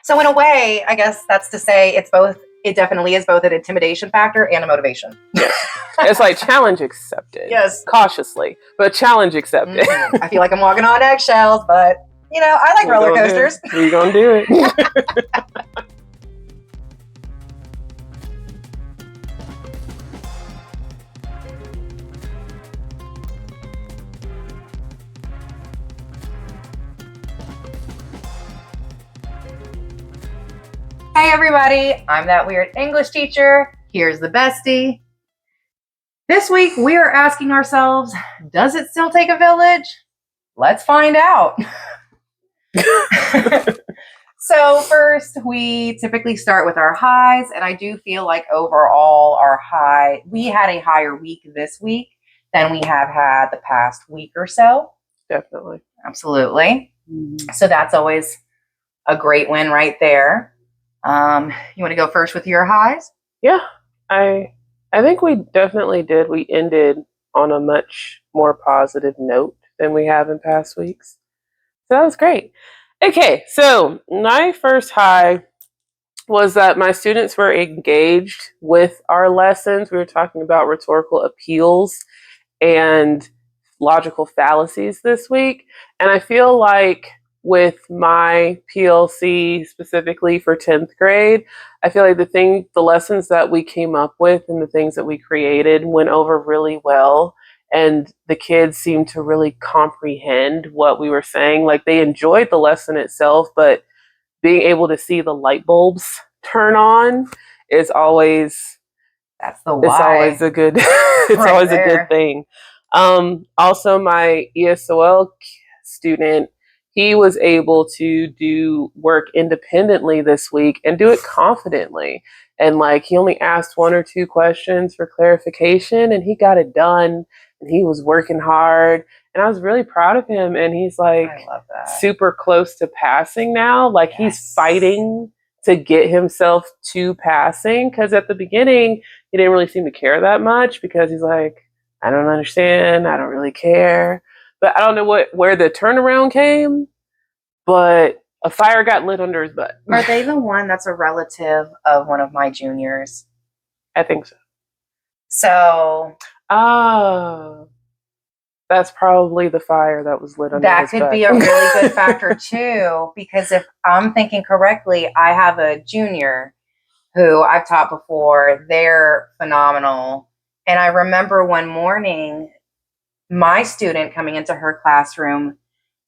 So in a way, I guess that's to say it's both. It definitely is both an intimidation factor and a motivation. It's like challenge accepted. Yes. Cautiously, but challenge accepted. I feel like I'm walking on eggshells, but I like roller coasters. We're going to do it. Hey everybody, I'm that weird English teacher. Here's the bestie. This week we are asking ourselves, does it still take a village? Let's find out. So first, we typically start with our highs, and I do feel like overall we had a higher week this week than we have had the past week or so. Definitely. Absolutely. So that's always a great win right there. You want to go first with your highs? Yeah, I think we definitely did. We ended on a much more positive note than we have in past weeks. So that was great. Okay, so my first high was that my students were engaged with our lessons. We were talking about rhetorical appeals and logical fallacies this week. And I feel like with my PLC specifically for 10th grade, I feel like the lessons that we came up with and the things that we created went over really well. And the kids seemed to really comprehend what we were saying. Like they enjoyed the lesson itself, but being able to see the light bulbs turn on is always That's the why. It's always a good a good thing. Also my ESOL student, he was able to do work independently this week and do it confidently. And like he only asked 1 or 2 questions for clarification and he got it done and he was working hard and I was really proud of him. And he's like super close to passing now. Like he's fighting to get himself to passing, because at the beginning he didn't really seem to care that much because he's like, I don't understand, I don't really care. But I don't know where the turnaround came, but a fire got lit under his butt. Are they the one that's a relative of one of my juniors? I think so. So, that's probably the fire that was lit under his butt. That could be a really good factor too, because if I'm thinking correctly, I have a junior who I've taught before. They're phenomenal. And I remember one morning, my student coming into her classroom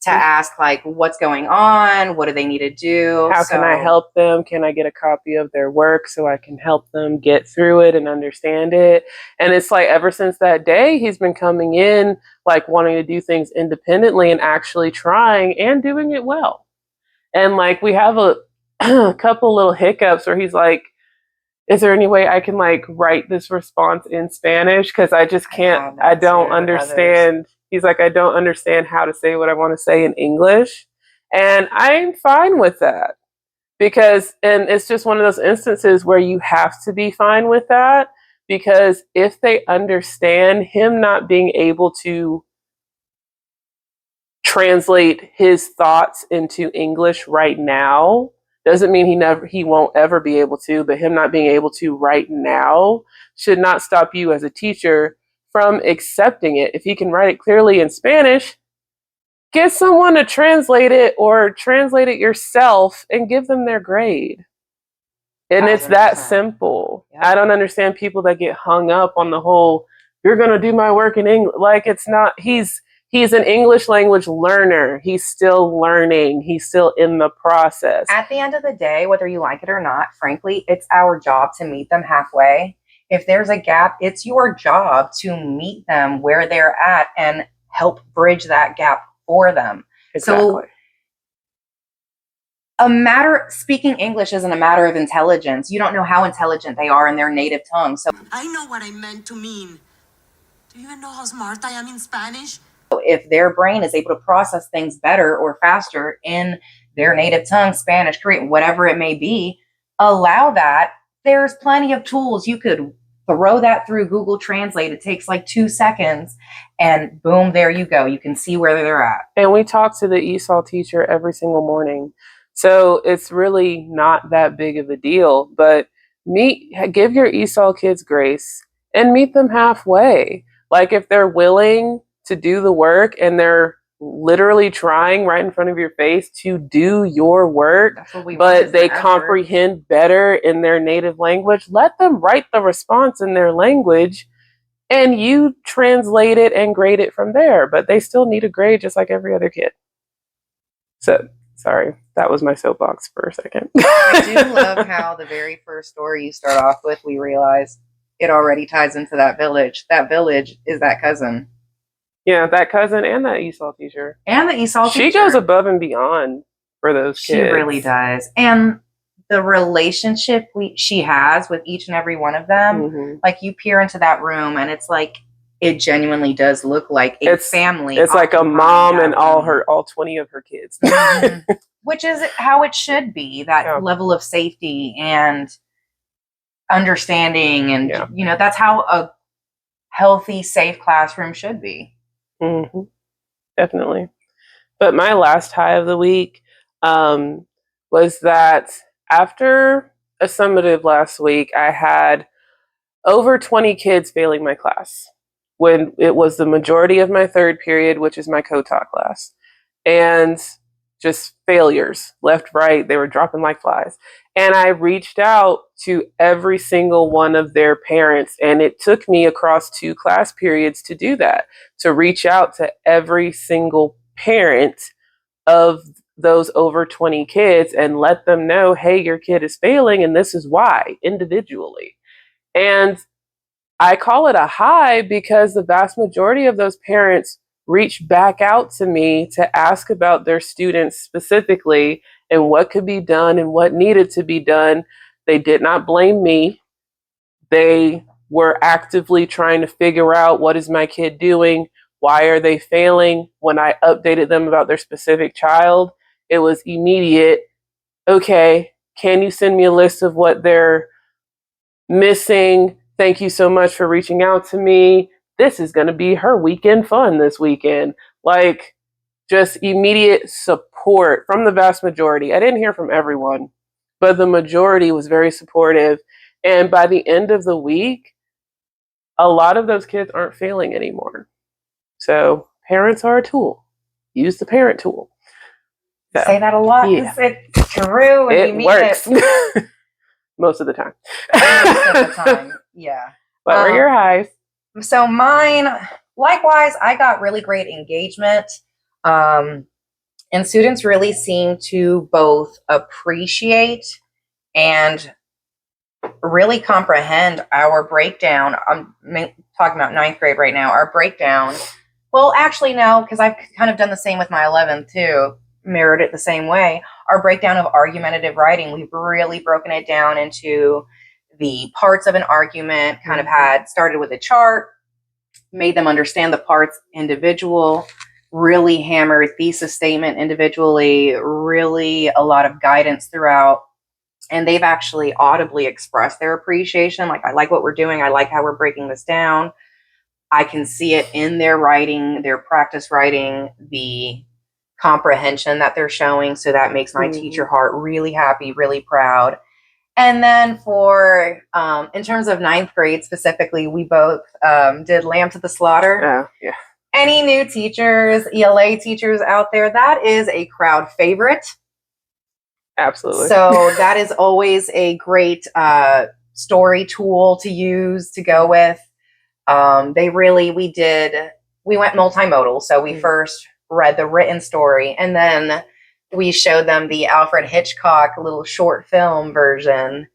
to ask, like, what's going on? What do they need to do? How can I help them? Can I get a copy of their work so I can help them get through it and understand it? And it's like ever since that day, he's been coming in, like wanting to do things independently and actually trying and doing it well. And like we have a couple little hiccups where he's like, is there any way I can like write this response in Spanish? Because I just can't, I don't understand. He's like, I don't understand how to say what I want to say in English. And I'm fine with that because, and it's just one of those instances where you have to be fine with that, because if they understand him not being able to translate his thoughts into English right now, doesn't mean he won't ever be able to, but him not being able to right now should not stop you as a teacher from accepting it. If he can write it clearly in Spanish, get someone to translate it or translate it yourself and give them their grade. And it's that simple. Yeah. I don't understand people that get hung up on the whole, you're going to do my work in English. Like it's not, he's an English language learner. He's still learning. He's still in the process. At the end of the day, whether you like it or not, frankly, it's our job to meet them halfway. If there's a gap, it's your job to meet them where they're at and help bridge that gap for them. Exactly. So speaking English isn't a matter of intelligence. You don't know how intelligent they are in their native tongue. So I know what I meant to mean. Do you even know how smart I am in Spanish? If their brain is able to process things better or faster in their native tongue, Spanish, Korean, whatever it may be, allow that. There's plenty of tools. You could throw that through Google Translate. It takes like 2 seconds and boom, there you go. You can see where they're at. And we talk to the ESOL teacher every single morning. So it's really not that big of a deal. But give your ESOL kids grace and meet them halfway. Like if they're willing to do the work and they're literally trying right in front of your face to do your work, That's what we want, but is they the effort. comprehend better in their native language, let them write the response in their language and you translate it and grade it from there. But they still need a grade just like every other kid. So, sorry, that was my soapbox for a second. I do love how the very first story you start off with, we realize it already ties into that village. That village is that cousin. Yeah, that cousin and that ESOL teacher. And the ESOL teacher. She goes above and beyond for those kids. She really does. And the relationship she has with each and every one of them, like you peer into that room and it's like, it genuinely does look like it's family. It's like a mom and all 20 of her kids. Mm-hmm. Which is how it should be, that level of safety and understanding. And, that's how a healthy, safe classroom should be. Mm-hmm. Definitely. But my last high of the week was that after a summative last week, I had over 20 kids failing my class when it was the majority of my third period, which is my co-taught class. And just failures left, right. They were dropping like flies. And I reached out to every single one of their parents. And it took me across 2 class periods to do that, to reach out to every single parent of those over 20 kids and let them know, hey, your kid is failing and this is why, individually. And I call it a high because the vast majority of those parents reached back out to me to ask about their students specifically and what could be done and what needed to be done. They did not blame me. They were actively trying to figure out, what is my kid doing? Why are they failing? When I updated them about their specific child, it was immediate. Okay, can you send me a list of what they're missing? Thank you so much for reaching out to me. This is going to be her weekend fun this weekend. Like, just immediate support from the vast majority. I didn't hear from everyone, but the majority was very supportive. And by the end of the week, a lot of those kids aren't failing anymore. So parents are a tool. Use the parent tool. So, say that a lot. Yeah. It's true. And it works. Most of the time. Most of the time, yeah. What were your highs? So mine, likewise, I got really great engagement. And students really seem to both appreciate and really comprehend our breakdown. I'm talking about 9th grade right now. Our breakdown. Well, actually, no, because I've kind of done the same with my 11th too. Mirrored it the same way. Our breakdown of argumentative writing, we've really broken it down into the parts of an argument, kind of had started with a chart, made them understand the parts individual, really hammered thesis statement individually, really a lot of guidance throughout. And they've actually audibly expressed their appreciation. Like, I like what we're doing. I like how we're breaking this down. I can see it in their writing, their practice writing, the comprehension that they're showing. So that makes my teacher heart really happy, really proud. And then for, in terms of 9th grade specifically, we both did Lamb to the Slaughter. Oh, yeah. Any new teachers, ELA teachers out there, that is a crowd favorite. Absolutely. So that is always a great story tool to use to go with. We went multimodal. So we first read the written story and then we showed them the Alfred Hitchcock little short film version.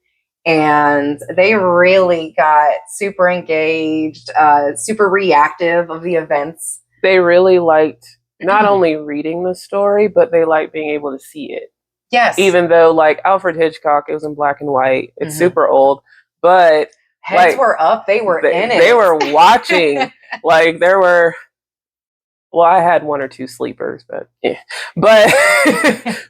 And they really got super engaged, super reactive of the events. They really liked not only reading the story, but they liked being able to see it. Yes. Even though, like, Alfred Hitchcock, it was in black and white. It's super old, but heads were up. They were in it. They were watching. Like, there were. Well, I had 1 or 2 sleepers, but yeah. But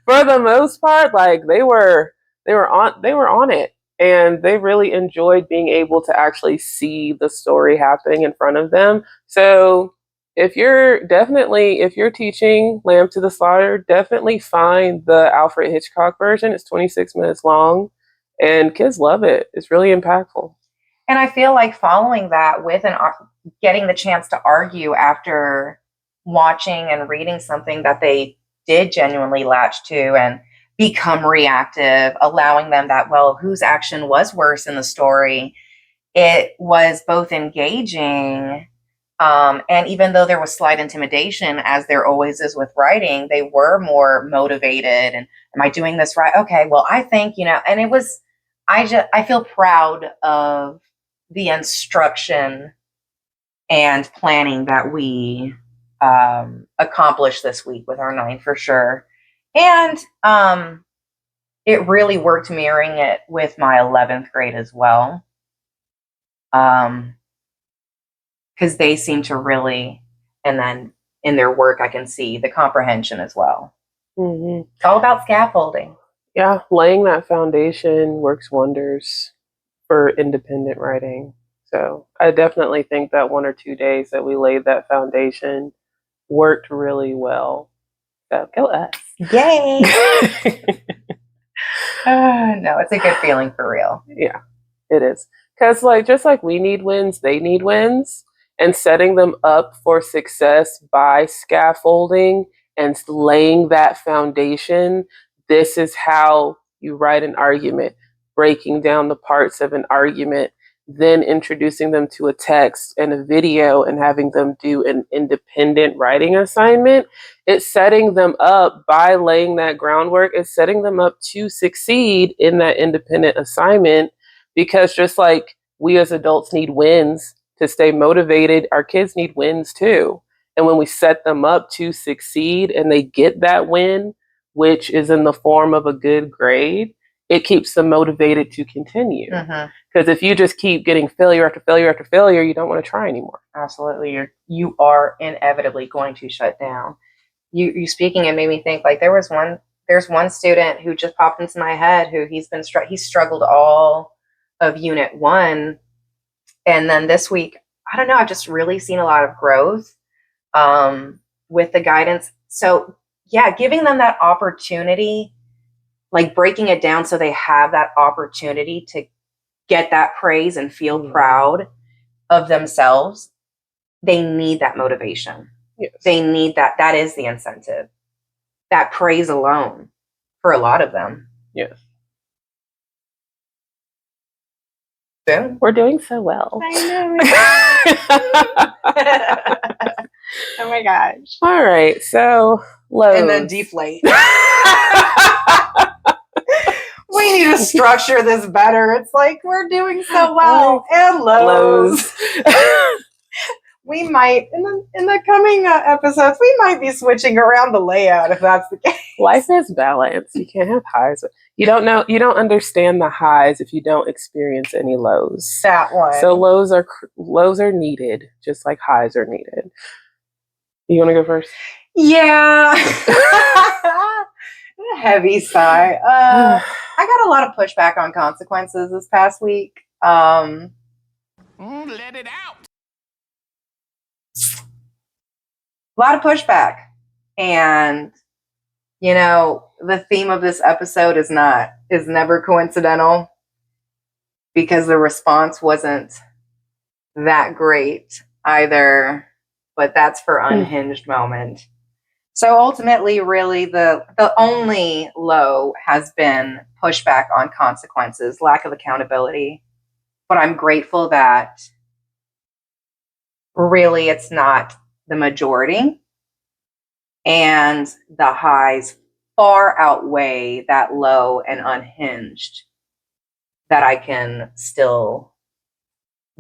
for the most part, like, they were on it, and they really enjoyed being able to actually see the story happening in front of them. So if you're teaching Lamb to the Slaughter, definitely find the Alfred Hitchcock version. It's 26 minutes long, and kids love it. It's really impactful. And I feel like following that with getting the chance to argue after watching and reading something that they did genuinely latch to and become reactive, allowing them that, well, whose action was worse in the story? It was both engaging, and even though there was slight intimidation, as there always is with writing, they were more motivated. And am I doing this right? Okay, well, I think, and it was, I feel proud of the instruction and planning that we accomplished this week with our 9 for sure. And it really worked mirroring it with my 11th grade as well. Because they seem to really, and then in their work, I can see the comprehension as well. Mm-hmm. It's all about scaffolding. Yeah, laying that foundation works wonders for independent writing. So I definitely think that 1 or 2 days that we laid that foundation worked really well. So go us. Yay! No, it's a good feeling for real. Yeah, it is. Because just like we need wins, they need wins. And setting them up for success by scaffolding and laying that foundation. This is how you write an argument, breaking down the parts of an argument, then introducing them to a text and a video and having them do an independent writing assignment. It's setting them up by laying that groundwork. It's setting them up to succeed in that independent assignment, because just like we as adults need wins to stay motivated, our kids need wins too. And when we set them up to succeed and they get that win, which is in the form of a good grade, it keeps them motivated to continue. Because if you just keep getting failure after failure after failure, you don't want to try anymore. Absolutely. You are inevitably going to shut down. You speaking, it made me think, like, there's one student who just popped into my head who he's struggled all of unit 1. And then this week, I don't know, I've just really seen a lot of growth with the guidance. So yeah, giving them that opportunity, like breaking it down so they have that opportunity to get that praise and feel proud of themselves. They need that motivation. Yes. They need that. That is the incentive. That praise alone for a lot of them. Yes. So, we're doing so well. I know. Oh my gosh. All right. So lows. And then deflate. We need to structure this better. It's like we're doing so well. And lows. We might, in the coming episodes, we might be switching around the layout if that's the case. Life has balance. You can't have highs. You don't understand the highs if you don't experience any lows. That one. So lows are needed, just like highs are needed. You want to go first? Yeah. Heavy sigh. I got a lot of pushback on consequences this past week. Let it out. A lot of pushback. And, the theme of this episode is never coincidental, because the response wasn't that great either, but that's for unhinged moment. So ultimately, really, the only low has been pushback on consequences, lack of accountability. But I'm grateful that really it's not the majority, and the highs far outweigh that low and unhinged, that I can still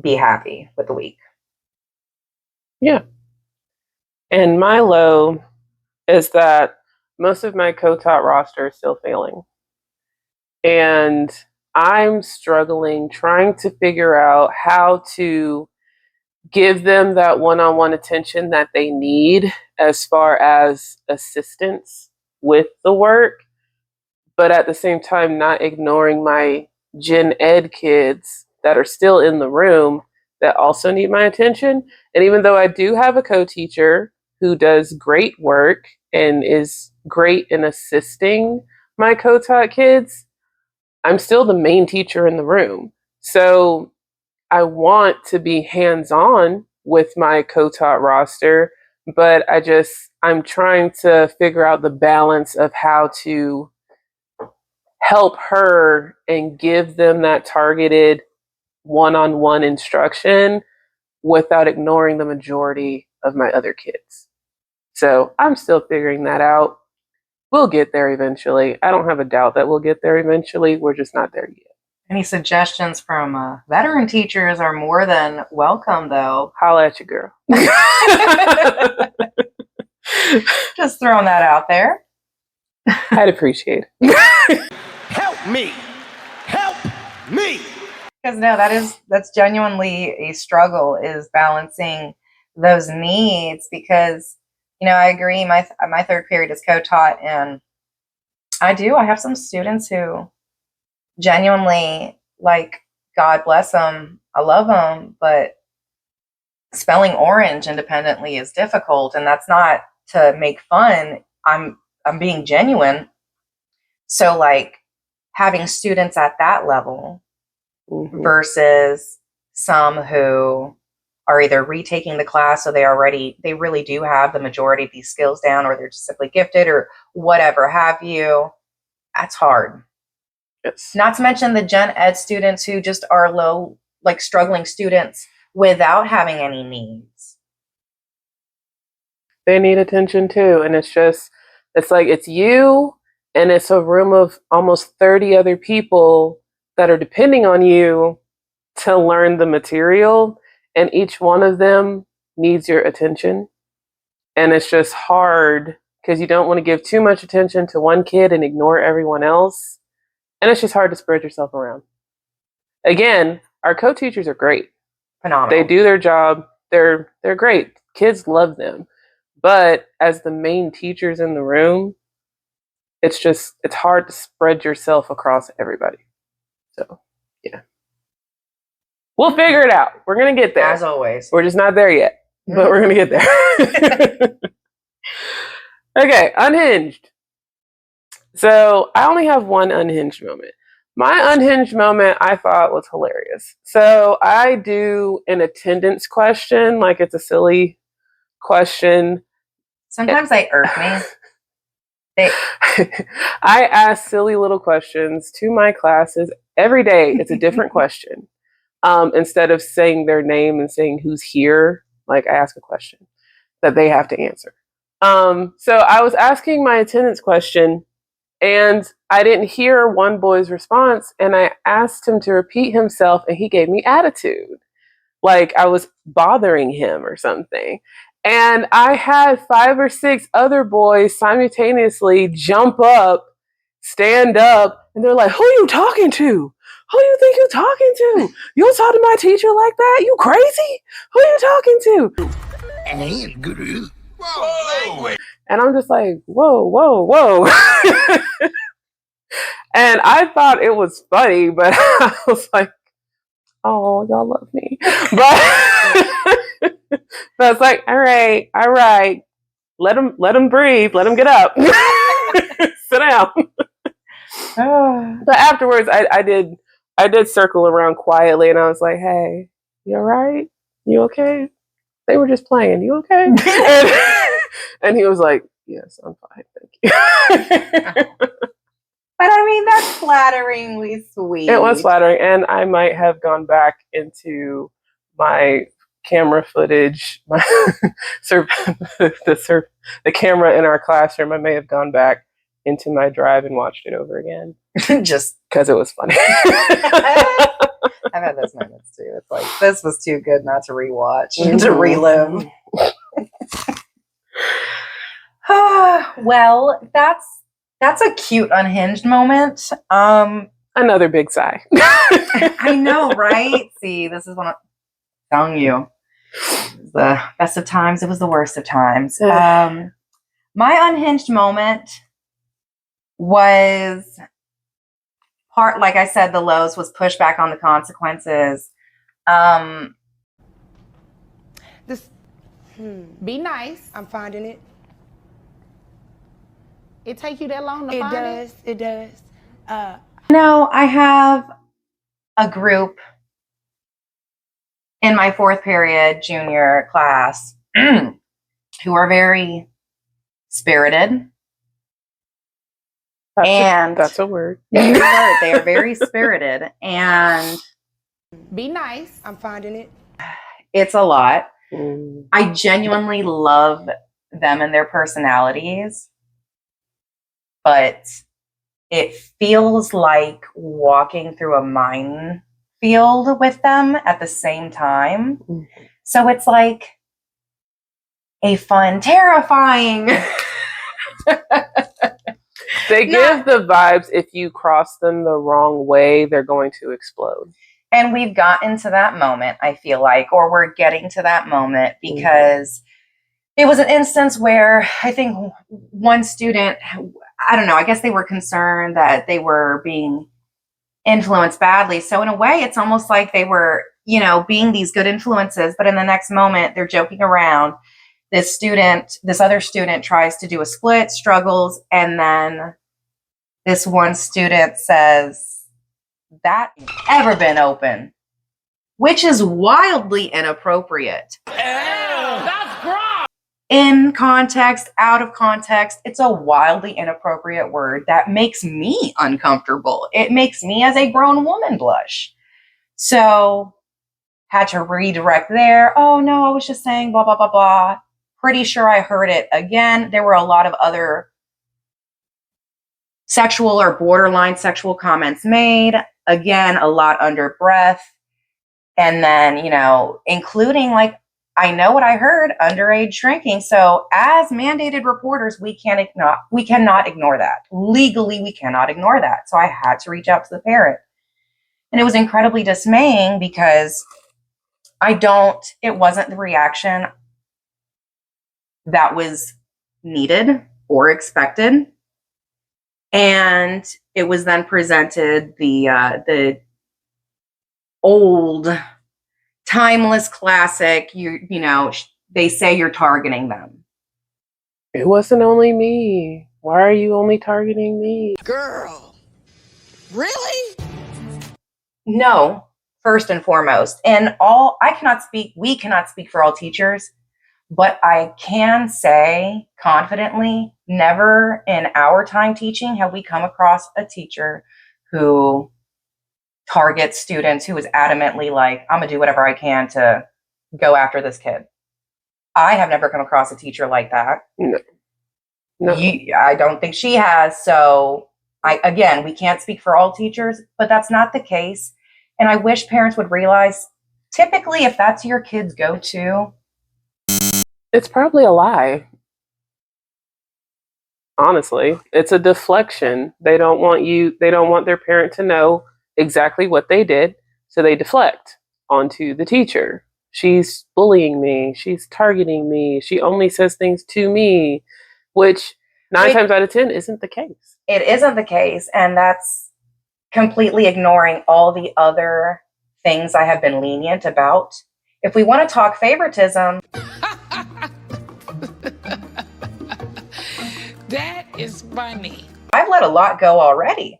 be happy with the week. Yeah. And my low is that most of my co-taught roster is still failing. And I'm struggling trying to figure out how to give them that one-on-one attention that they need as far as assistance with the work, but at the same time not ignoring my gen ed kids that are still in the room that also need my attention. And even though I do have a co-teacher who does great work and is great in assisting my co-taught kids, I'm still the main teacher in the room. So I want to be hands-on with my co-taught roster, but I'm trying to figure out the balance of how to help her and give them that targeted one-on-one instruction without ignoring the majority of my other kids. So I'm still figuring that out. We'll get there eventually. I don't have a doubt that we'll get there eventually. We're just not there yet. Any suggestions from veteran teachers are more than welcome, though. Holla at your girl. Just throwing that out there. I'd appreciate it. Help me! Help me! Because no, that's genuinely a struggle, is balancing those needs. Because I agree. My third period is co-taught, and I have some students who genuinely, like, God bless them, I love them, but spelling orange independently is difficult, and that's not to make fun. I'm being genuine. So, like, having students at that level versus some who are either retaking the class, so they really do have the majority of these skills down, or they're just simply gifted, or whatever have you. That's hard. Yes. Not to mention the gen ed students who just are low, like struggling students without having any needs. They need attention too. And it's like it's you and it's a room of almost 30 other people that are depending on you to learn the material. And each one of them needs your attention. And it's just hard because you don't want to give too much attention to one kid and ignore everyone else. And it's just hard to spread yourself around. Again, our co-teachers are great. Phenomenal. They do their job. They're great. Kids love them. But as the main teachers in the room, it's hard to spread yourself across everybody. So, yeah. We'll figure it out. We're going to get there. As always. We're just not there yet, but we're going to get there. Okay, unhinged. So I only have one unhinged moment. My unhinged moment I thought was hilarious. So I do an attendance question, like it's a silly question. Sometimes they irk me. I ask silly little questions to my classes every day. It's a different question. Instead of saying their name and saying who's here, like I ask a question that they have to answer. So I was asking my attendance question, and I didn't hear one boy's response, and I asked him to repeat himself, and he gave me attitude, like I was bothering him or something. And I had 5 or 6 other boys simultaneously jump up, stand up, and they're like, "Who are you talking to? Who you think you're talking to? You talk to my teacher like that? You crazy? Who are you talking to?" Whoa! And I'm just like, whoa, whoa, whoa. And I thought it was funny, but I was like, oh, y'all love me. But it's like, all right. Let them breathe. Let them get up. Sit down. But afterwards, I did circle around quietly, and I was like, hey, you all right? You okay? They were just playing. You okay? And he was like, yes, I'm fine. Thank you. But I mean, that's flatteringly sweet. It was flattering, and I might have gone back into my camera footage, the camera in our classroom. I may have gone back into my drive and watched it over again. Just because it was funny. I've had those moments too. It's like, this was too good not to rewatch, to relive. Well, that's a cute unhinged moment. Another big sigh. I know, right? See, this is what I'm telling you. It was the best of times. It was the worst of times. My unhinged moment was like I said, the lows was pushback on the consequences. This, be nice. I'm finding it. It take you that long to find it? It does. No, I have a group in my fourth period junior class who are very spirited. That's a word. They are very spirited, and Be nice. I'm finding it. it's a lot. Mm. I genuinely love them and their personalities, but it feels like walking through a minefield with them at the same time. Mm. So it's like a fun, terrifying. They give the vibes if you cross them the wrong way, they're going to explode. And we've gotten to that moment, I feel like, or we're getting to that moment because it was an instance where I think one student, I don't know, I guess they were concerned that they were being influenced badly. So in a way, it's almost like they were, being these good influences, but in the next moment, they're joking around. This other student tries to do a split, struggles, and then this one student says, "That ain't ever been open," which is wildly inappropriate. That's gross! In context, out of context, it's a wildly inappropriate word that makes me uncomfortable. It makes me as a grown woman blush. So, had to redirect there. Oh no, I was just saying blah, blah, blah, blah. Pretty sure I heard it again. There were a lot of other sexual or borderline sexual comments made. Again, a lot under breath. And then, including like, I know what I heard, underage drinking. So as mandated reporters, we cannot ignore that. Legally, we cannot ignore that. So I had to reach out to the parent. And it was incredibly dismaying because it wasn't the reaction that was needed or expected. And it was then presented the old timeless classic, they say you're targeting them. It wasn't only we. Why are you only targeting me? Girl. Really? No, first and foremost. We cannot speak for all teachers, but I can say confidently, never in our time teaching have we come across a teacher who targets students who is adamantly like, I'm gonna do whatever I can to go after this kid. I have never come across a teacher like that. No. I don't think she has. So we can't speak for all teachers, but that's not the case. And I wish parents would realize, typically, if that's your kid's go-to, it's probably a lie. Honestly, it's a deflection. They don't want their parent to know exactly what they did, so they deflect onto the teacher. She's bullying me, she's targeting me, she only says things to me, which 9 times out of 10 isn't the case. It isn't the case, and that's completely ignoring all the other things I have been lenient about. If we want to talk favoritism, That is funny. I've let a lot go already.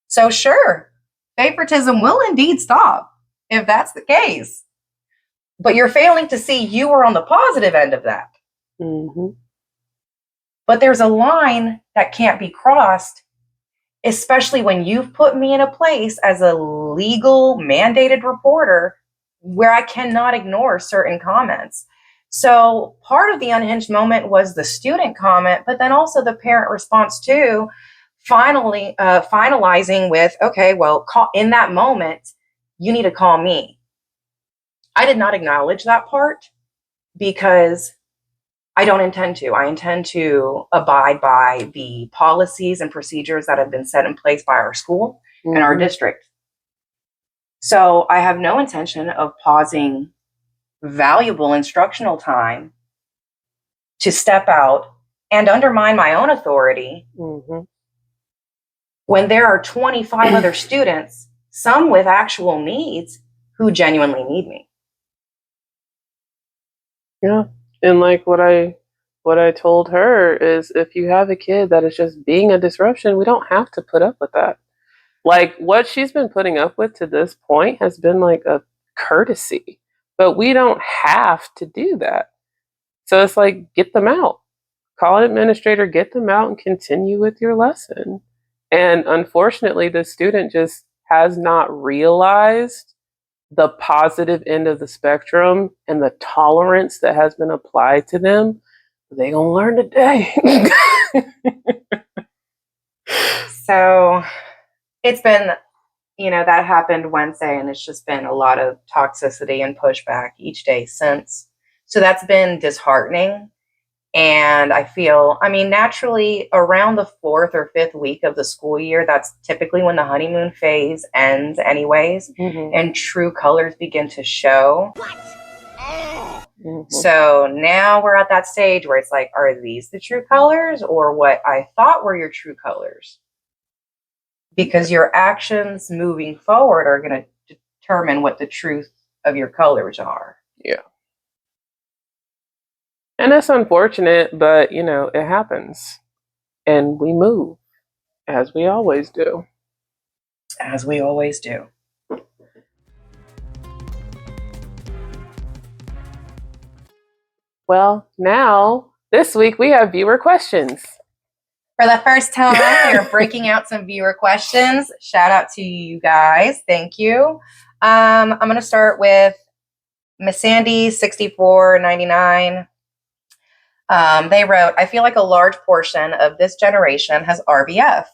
So sure, favoritism will indeed stop if that's the case. But you're failing to see you were on the positive end of that. Mm-hmm. But there's a line that can't be crossed, especially when you've put me in a place as a legal mandated reporter where I cannot ignore certain comments. So part of the unhinged moment was the student comment, but then also the parent response too, finalizing with, okay, well, in that moment, you need to call me. I did not acknowledge that part because I don't intend to. I intend to abide by the policies and procedures that have been set in place by our school and our district. So I have no intention of pausing valuable instructional time to step out and undermine my own authority when there are 25 other students, some with actual needs, who genuinely need me. Yeah. And like what I told her is if you have a kid that is just being a disruption, we don't have to put up with that. Like what she's been putting up with to this point has been like a courtesy, but we don't have to do that. So it's like, get them out, call an administrator, get them out and continue with your lesson. And unfortunately, the student just has not realized the positive end of the spectrum and the tolerance that has been applied to them. They gonna learn today. So it's been, that happened Wednesday, and it's just been a lot of toxicity and pushback each day since. So that's been disheartening. And I feel, naturally around the 4th or 5th week of the school year, that's typically when the honeymoon phase ends anyways, and true colors begin to show. So now we're at that stage where it's like, are these the true colors or what I thought were your true colors? Because your actions moving forward are going to determine what the truth of your colors are. Yeah. And it's unfortunate, but it happens. And we move, as we always do. As we always do. Well, now, this week we have viewer questions. For the first time, we're breaking out some viewer questions. Shout out to you guys. Thank you. I'm going to start with Miss Sandy, 6499. They wrote, I feel like a large portion of this generation has RBF.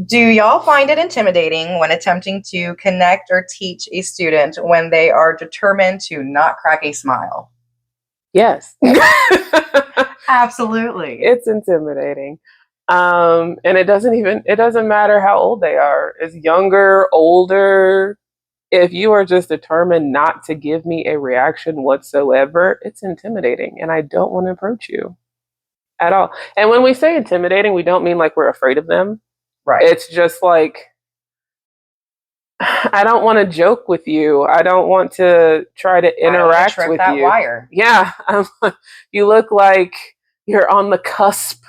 Do y'all find it intimidating when attempting to connect or teach a student when they are determined to not crack a smile? Yes. Absolutely. It's intimidating. And it doesn't matter how old they are. It's younger, older. If you are just determined not to give me a reaction whatsoever, it's intimidating. And I don't want to approach you at all. And when we say intimidating, we don't mean like we're afraid of them. Right. It's just like, I don't want to joke with you. I don't want to try to interact with that you. Wire. Yeah. You look like you're on the cusp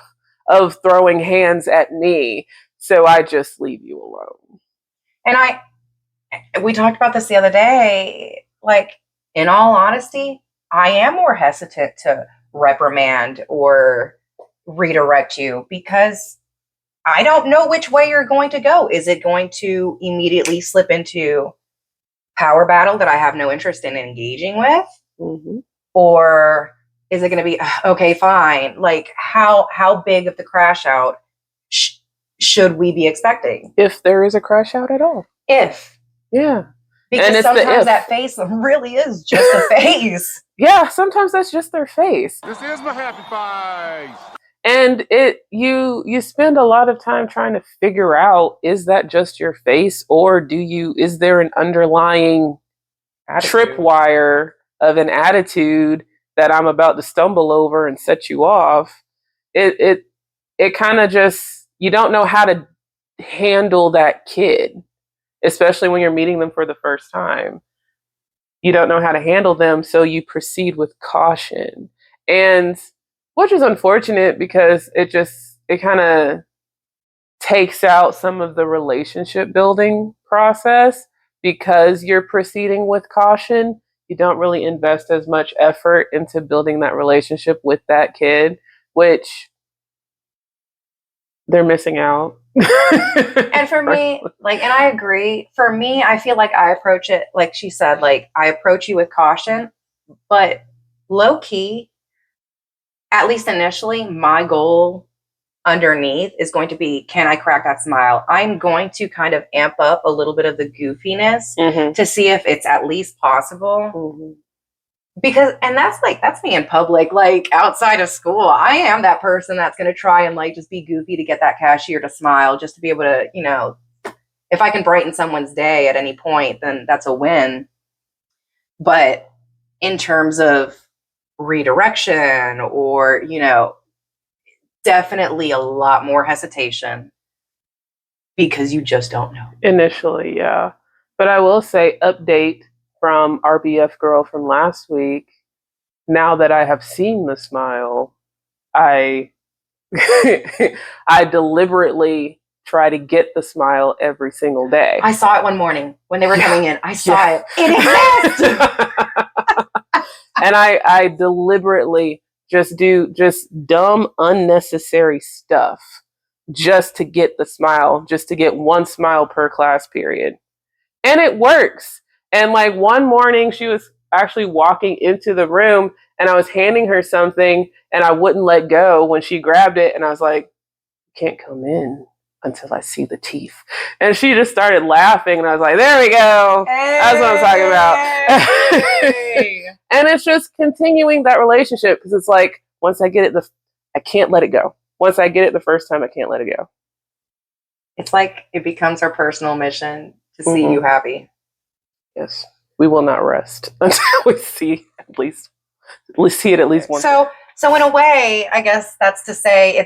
of throwing hands at me. So I just leave you alone. And we talked about this the other day. Like, in all honesty, I am more hesitant to reprimand or redirect you because I don't know which way you're going to go. Is it going to immediately slip into power battle that I have no interest in engaging with? Mm-hmm. Or is it going to be, okay, fine. Like, how big of the crash out should we be expecting? If there is a crash out at all. If. Yeah. Because sometimes that face really is just a face. Yeah, sometimes that's just their face. This is my happy face. And you spend a lot of time trying to figure out, is that just your face, or is there an underlying tripwire of an attitude that I'm about to stumble over and set you off? It kind of just, you don't know how to handle that kid, especially when you're meeting them for the first time. You don't know how to handle them, so you proceed with caution. And which is unfortunate because it kind of takes out some of the relationship building process because you're proceeding with caution. You don't really invest as much effort into building that relationship with that kid, which they're missing out. And for me, and I agree, for me, I feel like I approach it, like she said, like I approach you with caution, but low key, at least initially, my goal underneath is going to be, can I crack that smile? I'm going to kind of amp up a little bit of the goofiness to see if it's at least possible. Because, and that's me in public, like outside of school, I am that person that's going to try and like just be goofy to get that cashier to smile, just to be able to, if I can brighten someone's day at any point, then that's a win. But in terms of redirection or, definitely a lot more hesitation because you just don't know. Initially, yeah. But I will say, update from RBF girl from last week. now that I have seen the smile, I I deliberately try to get the smile every single day. I saw it one morning when they were coming in. I saw it. It exists! And I deliberately just do just dumb, unnecessary stuff just to get the smile, just to get one smile per class period. And it works. And like one morning, she was actually walking into the room and I was handing her something and I wouldn't let go when she grabbed it. And I was like, can't come in until I see the teeth. And she just started laughing and I was like, there we go. Hey. That's what I'm talking about. And it's just continuing that relationship because it's like, once I get it, I can't let it go. Once I get it the first time, I can't let it go. It's like it becomes our personal mission to see you happy. Yes. We will not rest until we see at least once. So in a way, I guess that's to say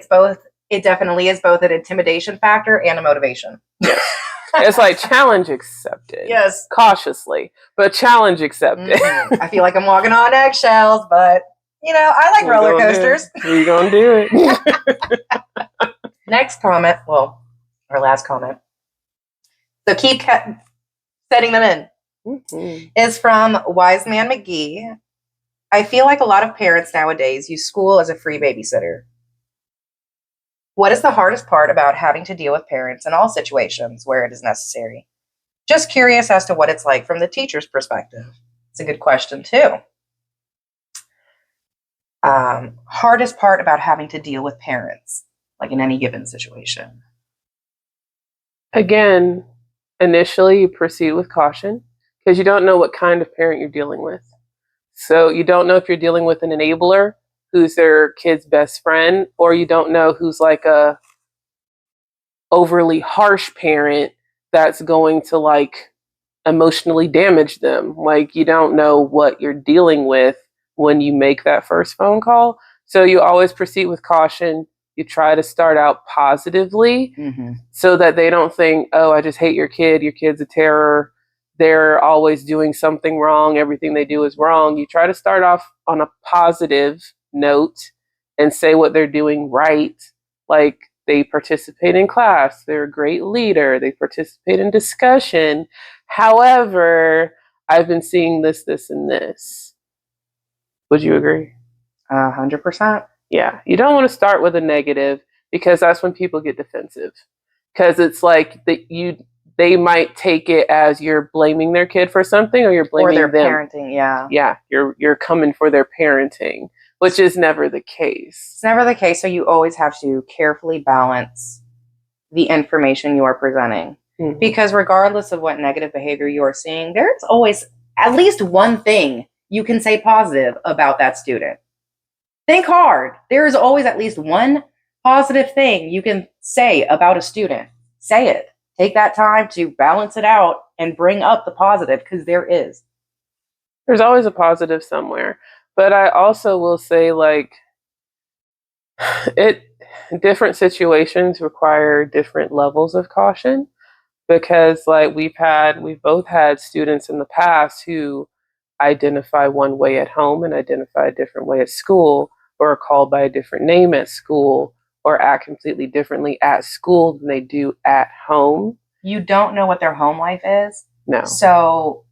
it definitely is both an intimidation factor and a motivation. Yes. It's like challenge accepted. Yes. Cautiously, but challenge accepted. I feel like I'm walking on eggshells, but I like roller coasters. We're going to do it. Next comment. Well, our last comment. So keep setting them in. Is from Wise Man McGee. I feel like a lot of parents nowadays use school as a free babysitter. What is the hardest part about having to deal with parents in all situations where it is necessary? Just curious as to what it's like from the teacher's perspective. It's a good question too. Hardest part about having to deal with parents, like in any given situation. Again, initially you proceed with caution because you don't know what kind of parent you're dealing with. So you don't know if you're dealing with an enabler who's their kid's best friend, or you don't know who's like a overly harsh parent that's going to like emotionally damage them. Like you don't know what you're dealing with when you make that first phone call. So you always proceed with caution. You try to start out positively so that they don't think, oh, I just hate your kid. Your kid's a terror. They're always doing something wrong. Everything they do is wrong. You try to start off on a positive note and say what they're doing right. Like they participate in class. They're a great leader. They participate in discussion. However, I've been seeing this, and this. Would you agree? 100%. Yeah. You don't want to start with a negative because that's when people get defensive. Because it's like they might take it as you're blaming their kid for something or you're blaming their them. Parenting, yeah. Yeah, you're coming for their parenting, which is never the case. It's never the case, so you always have to carefully balance the information you are presenting. Because regardless of what negative behavior you are seeing, there's always at least one thing you can say positive about that student. Think hard. There is always at least one positive thing you can say about a student. Say it. Take that time to balance it out and bring up the positive because there is. There's always a positive somewhere. But I also will say like different situations require different levels of caution because like we've both had students in the past who identify one way at home and identify a different way at school, or are called by a different name at school, or act completely differently at school than they do at home. You don't know what their home life is. No. So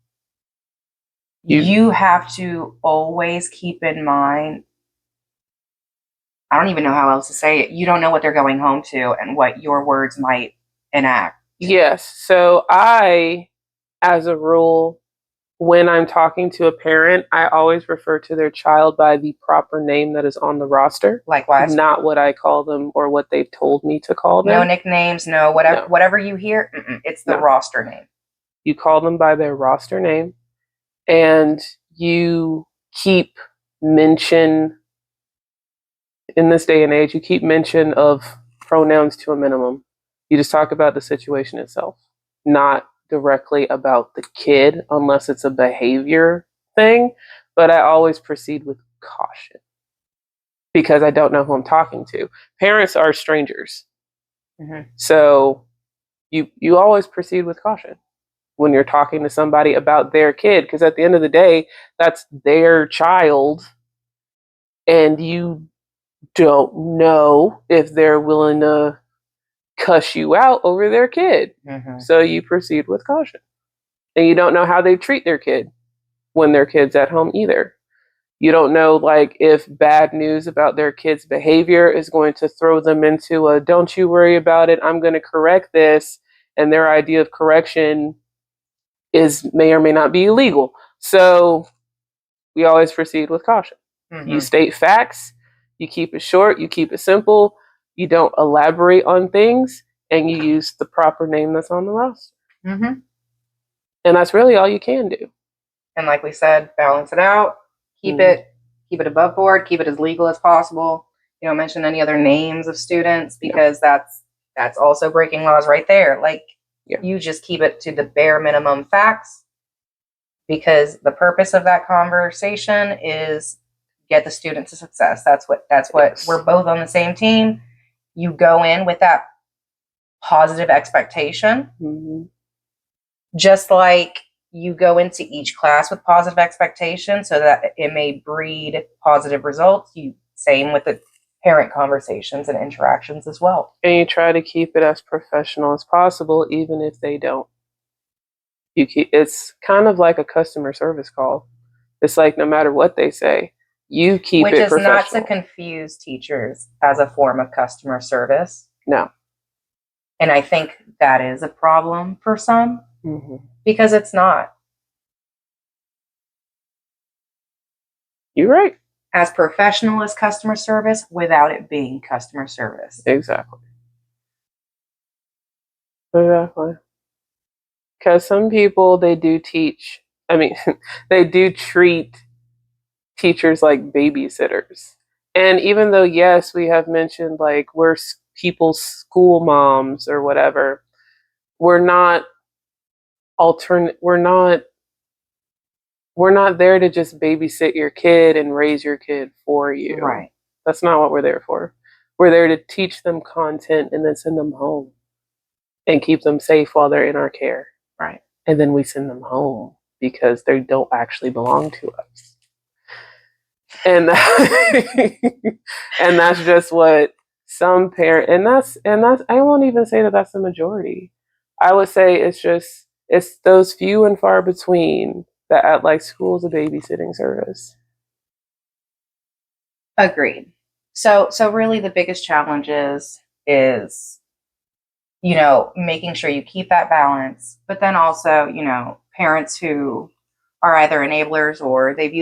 you have to always keep in mind, I don't even know how else to say it. You don't know what they're going home to and what your words might enact. Yes. So I, as a rule, when I'm talking to a parent, I always refer to their child by the proper name that is on the roster. Likewise. Not what I call them or what they've told me to call them. No nicknames, whatever you hear, it's the roster name. You call them by their roster name and you keep mention, in this day and age, you keep mention of pronouns to a minimum. You just talk about the situation itself, not directly about the kid unless it's a behavior thing, but I always proceed with caution because I don't know who I'm talking to. Parents are strangers. So you always proceed with caution when you're talking to somebody about their kid because at the end of the day, that's their child and you don't know if they're willing to cuss you out over their kid. Mm-hmm. So you proceed with caution. And you don't know how they treat their kid when their kid's at home either. You don't know, like, if bad news about their kid's behavior is going to throw them into a don't you worry about it, I'm going to correct this, and their idea of correction may or may not be illegal. So we always proceed with caution. Mm-hmm. You state facts, you keep it short, you keep it simple, you don't elaborate on things, and you use the proper name that's on the roster. Mm-hmm. And that's really all you can do. And like we said, balance it out. Keep it above board. Keep it as legal as possible. You don't mention any other names of students because that's also breaking laws right there. Like you just keep it to the bare minimum facts, because the purpose of that conversation is get the student to success. That's what we're both on the same team. You go in with that positive expectation, just like you go into each class with positive expectations so that it may breed positive results. Same with the parent conversations and interactions as well. And you try to keep it as professional as possible, even if they don't. It's kind of like a customer service call. It's like no matter what they say, you keep it professional. Which is not to confuse teachers as a form of customer service. No. And I think that is a problem for some. Because it's not. You're right. As professional as customer service without it being customer service. Exactly. Because some people, they do they do treat teachers like babysitters. And even though, yes, we have mentioned like we're people's school moms or whatever, we're not we're not there to just babysit your kid and raise your kid for you. Right. That's not what we're there for. We're there to teach them content and then send them home and keep them safe while they're in our care. Right. And then we send them home because they don't actually belong to us. And and that's just what some parent, and that's I won't even say that that's the majority. I would say it's those few and far between that act like school's a babysitting service. Agreed. So really the biggest challenge is making sure you keep that balance, but then also, parents who are either enablers or they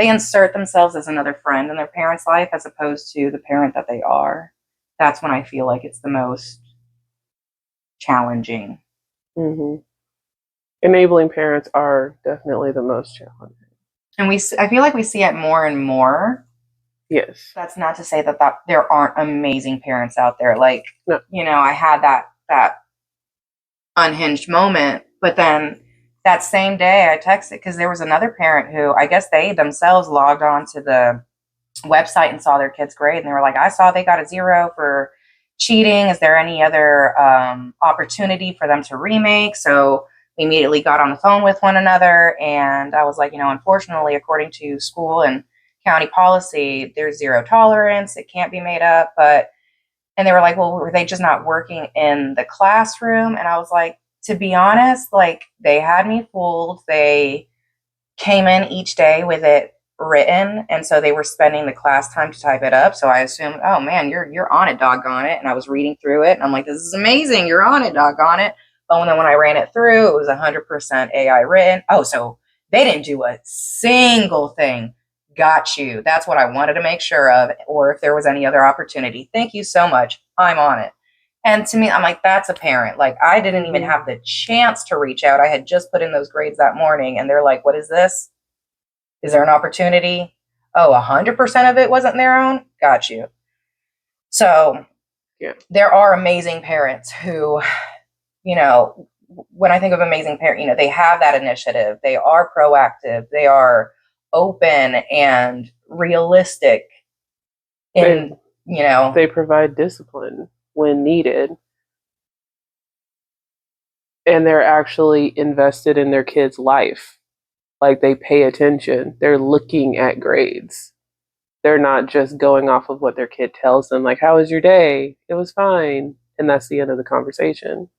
insert themselves as another friend in their parent's life as opposed to the parent that they are. That's when I feel like it's the most challenging. Enabling parents are definitely the most challenging. And I feel like we see it more and more. Yes. That's not to say that there aren't amazing parents out there. Like, no. I had that unhinged moment, but then that same day I texted because there was another parent who I guess they themselves logged on to the website and saw their kid's grade, and they were like, I saw they got a 0 for cheating. Is there any other opportunity for them to remake? So we immediately got on the phone with one another, and I was like, unfortunately, according to school and county policy, there's 0 tolerance. It can't be made up. And they were like, well, were they just not working in the classroom? And I was like, to be honest, like, they had me fooled. They came in each day with it written, and so they were spending the class time to type it up. So I assumed, oh man, you're on it, doggone it. And I was reading through it, and I'm like, this is amazing. You're on it, doggone it. But then when I ran it through, it was 100% AI written. Oh, so they didn't do a single thing. Got you. That's what I wanted to make sure of. Or if there was any other opportunity. Thank you so much. I'm on it. And to me, I'm like, that's a parent. Like, I didn't even have the chance to reach out. I had just put in those grades that morning, and they're like, what is this? Is there an opportunity? Oh, 100% of it wasn't their own? Got you. So there are amazing parents who, when I think of amazing parent, they have that initiative. They are proactive. They are open and realistic. They provide discipline when needed. And they're actually invested in their kid's life. Like, they pay attention. They're looking at grades. they're not just going off of what their kid tells them, like, how was your day? It was fine. And that's the end of the conversation.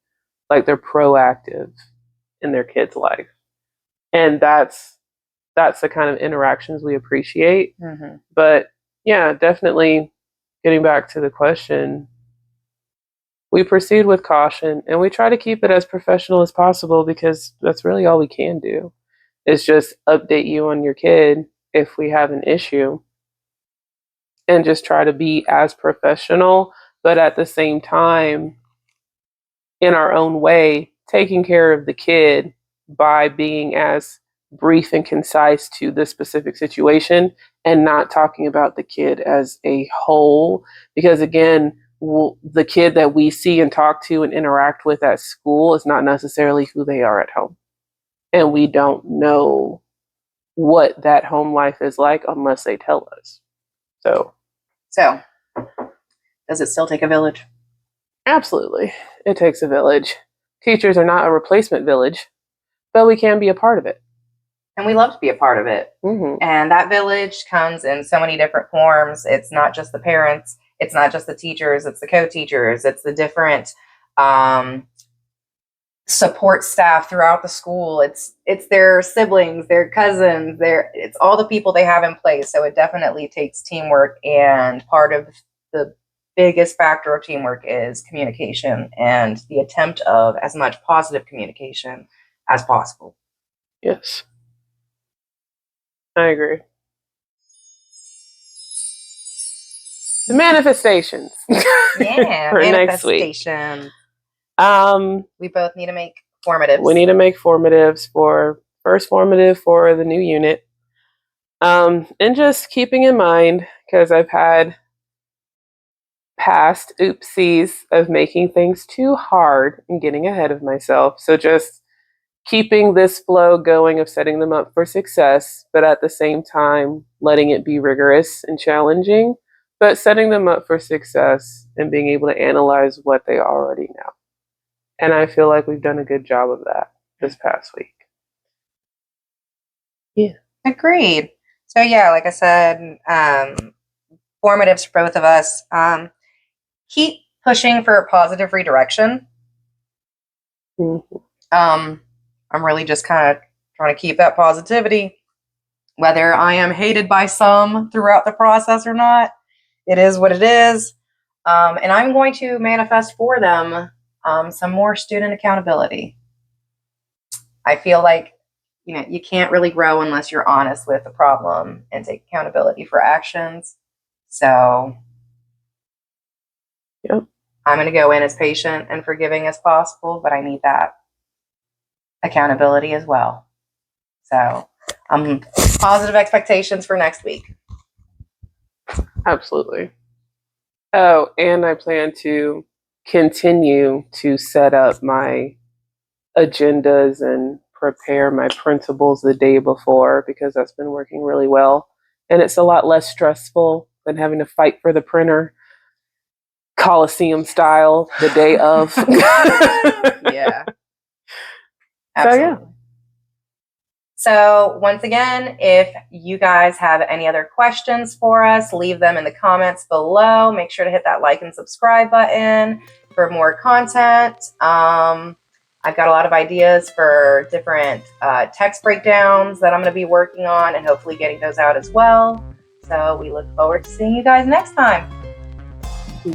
Like, they're proactive in their kid's life. And that's the kind of interactions we appreciate. Mm-hmm. But yeah, definitely getting back to the question, we proceed with caution and we try to keep it as professional as possible, because that's really all we can do, is just update you on your kid if we have an issue, and just try to be as professional, but at the same time, in our own way, taking care of the kid by being as brief and concise to this specific situation, and not talking about the kid as a whole. Because again, the kid that we see and talk to and interact with at school is not necessarily who they are at home. And we don't know what that home life is like unless they tell us. So, does it still take a village? absolutely, it takes a village. Teachers are not a replacement village, but we can be a part of it. And we love to be a part of it. Mm-hmm. And that village comes in so many different forms. It's not just the parents. It's not just the teachers. It's the co-teachers. It's the different support staff throughout the school. It's their siblings, their cousins, it's all the people they have in place. So it definitely takes teamwork. And part of the biggest factor of teamwork is communication and the attempt of as much positive communication as possible. Yes. I agree. The manifestations. Yeah, for next week. manifestation. Um, We both need to make formatives. we need to make formatives for first formative for the new unit. And just keeping in mind, because I've had past oopsies of making things too hard and getting ahead of myself. So just keeping this flow going of setting them up for success, but at the same time, letting it be rigorous and challenging, but setting them up for success and being able to analyze what they already know. And I feel like we've done a good job of that this past week. Yeah. Agreed. So yeah, like I said, formatives for both of us. Keep pushing for a positive redirection. Mm-hmm. I'm really just kind of trying to keep that positivity, whether I am hated by some throughout the process or not. It is what it is. And I'm going to manifest for them some more student accountability. I feel like, you can't really grow unless you're honest with the problem and take accountability for actions. So Yep. I'm going to go in as patient and forgiving as possible, but I need that accountability as well. So positive expectations for next week. Absolutely. Oh, and I plan to continue to set up my agendas and prepare my printables the day before, because that's been working really well. And it's a lot less stressful than having to fight for the printer Coliseum style the day of. Yeah. Absolutely. So once again, if you guys have any other questions for us, leave them in the comments below. Make sure to hit that like and subscribe button for more content. I've got a lot of ideas for different text breakdowns that I'm going to be working on, and hopefully getting those out as well. So we look forward to seeing you guys next time.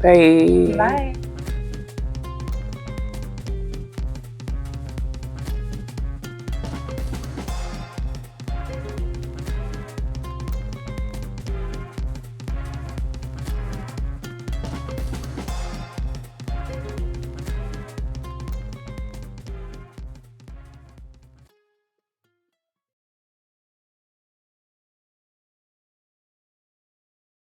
Bye. Bye.